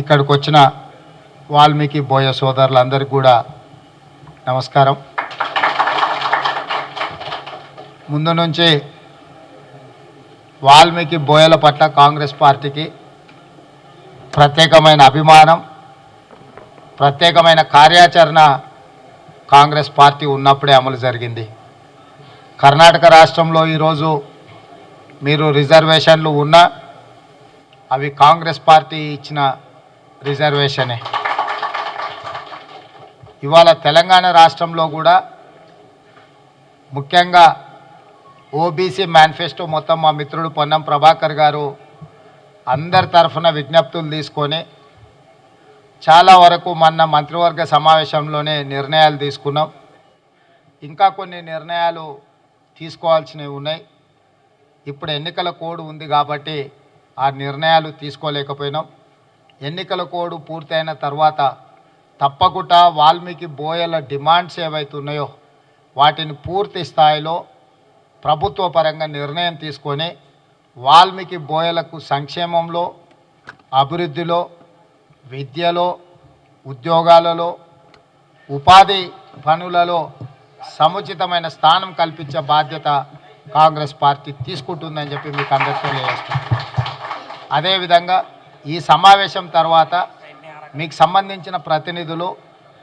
ఇక్కడికి వచ్చిన వాల్మీకి బోయ సోదరులందరికీ కూడా నమస్కారం. ముందు నుంచి వాల్మీకి బోయల పట్ల కాంగ్రెస్ పార్టీకి ప్రత్యేకమైన అభిమానం, ప్రత్యేకమైన కార్యాచరణ కాంగ్రెస్ పార్టీ ఉన్నప్పుడే అమలు జరిగింది. కర్ణాటక రాష్ట్రంలో ఈరోజు మీరు రిజర్వేషన్లు ఉన్నా అవి కాంగ్రెస్ పార్టీ ఇచ్చిన రిజర్వేషనే. ఇవాళ తెలంగాణ రాష్ట్రంలో కూడా ముఖ్యంగా ఓబీసీ మేనిఫెస్టో మొత్తం మా మిత్రుడు పొన్నం ప్రభాకర్ గారు అందరి తరఫున విజ్ఞప్తులు తీసుకొని చాలా వరకు మొన్న మంత్రివర్గ సమావేశంలోనే నిర్ణయాలు తీసుకున్నాం. ఇంకా కొన్ని నిర్ణయాలు తీసుకోవాల్సినవి ఉన్నాయి. ఇప్పుడు ఎన్నికల కోడ్ ఉంది కాబట్టి ఆ నిర్ణయాలు తీసుకోలేకపోయినాం. ఎన్నికల కోడ్ పూర్తయిన తర్వాత తప్పకుండా వాల్మీకి బోయల డిమాండ్స్ ఏవైతున్నాయో వాటిని పూర్తి స్థాయిలో ప్రభుత్వ పరంగా నిర్ణయం తీసుకొని వాల్మీకి బోయలకు సంక్షేమంలో, అభివృద్ధిలో, విద్యలో, ఉద్యోగాలలో, ఉపాధి పనులలో సముచితమైన స్థానం కల్పించే బాధ్యత కాంగ్రెస్ పార్టీ తీసుకుంటుందని చెప్పి మీకు అందరికీ తెలియజేస్తాను. అదేవిధంగా ఈ సమావేశం తర్వాత మీకు సంబంధించిన ప్రతినిధులు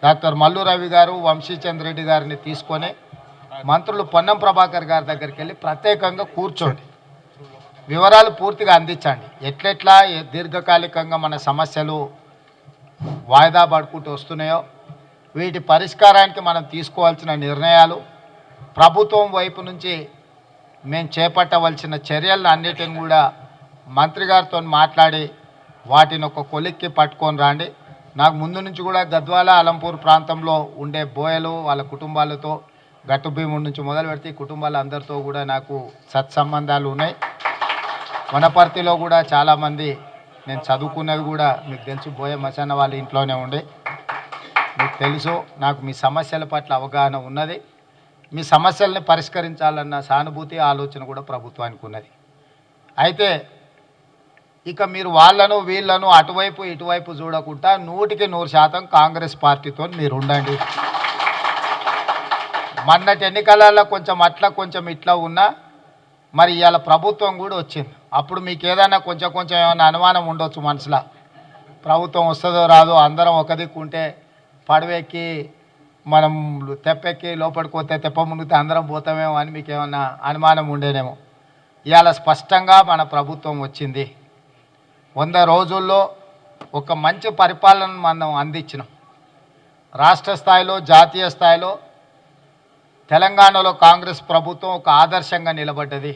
డాక్టర్ మల్లు రవి గారు, వంశీచంద్ర రెడ్డి గారిని తీసుకొని మంత్రులు పొన్నం ప్రభాకర్ గారి దగ్గరికి వెళ్ళి ప్రత్యేకంగా కూర్చోండి, వివరాలు పూర్తిగా అందించండి. ఎట్లెట్లా దీర్ఘకాలికంగా మన సమస్యలు వాయిదా పడుకుంటూ వస్తున్నాయో వీటి పరిష్కారానికి మనం తీసుకోవాల్సిన నిర్ణయాలు, ప్రభుత్వం వైపు నుంచి మేము చేపట్టవలసిన చర్యలను అన్నిటిని కూడా మంత్రి గారితో మాట్లాడి వాటిని ఒక కొలిక్కి పట్టుకొని రండి. నాకు ముందు నుంచి కూడా గద్వాల, అలంపూర్ ప్రాంతంలో ఉండే బోయలు వాళ్ళ కుటుంబాలతో గట్టుభీముడి నుంచి మొదలు పెడితే ఈ కుటుంబాల అందరితో కూడా నాకు సత్సంబంధాలు ఉన్నాయి. వనపర్తిలో కూడా చాలామంది నేను చదువుకున్నది కూడా మీకు తెలుసు, బోయ మచాన వాళ్ళ ఇంట్లోనే ఉండే మీకు తెలుసు. నాకు మీ సమస్యల పట్ల అవగాహన ఉన్నది. మీ సమస్యల్ని పరిష్కరించాలన్న సానుభూతి, ఆలోచన కూడా ప్రభుత్వానికి ఉన్నది. అయితే ఇక మీరు వాళ్ళను వీళ్ళను అటువైపు ఇటువైపు చూడకుండా 100% కాంగ్రెస్ పార్టీతో మీరు ఉండండి. మొన్నటి ఎన్నికలలో కొంచెం అట్లా కొంచెం ఇట్లా ఉన్నా మరి ఇవాళ ప్రభుత్వం కూడా వచ్చింది. అప్పుడు మీకు ఏదైనా కొంచెం ఏమైనా అనుమానం ఉండొచ్చు మనసులో, ప్రభుత్వం వస్తుందో రాదో, అందరం ఒక దిక్కుంటే పడవెక్కి మనం తెప్పెక్కి లోపలికి పోతే తెప్ప మునిగితే అందరం పోతామేమో అని మీకు ఏమన్నా అనుమానం ఉండేనేమో. ఇవాళ స్పష్టంగా మన ప్రభుత్వం వచ్చింది. 100 రోజుల్లో ఒక మంచి పరిపాలన మనం అందించినాం. రాష్ట్ర స్థాయిలో, జాతీయ స్థాయిలో తెలంగాణలో కాంగ్రెస్ ప్రభుత్వం ఒక ఆదర్శంగా నిలబడ్డది.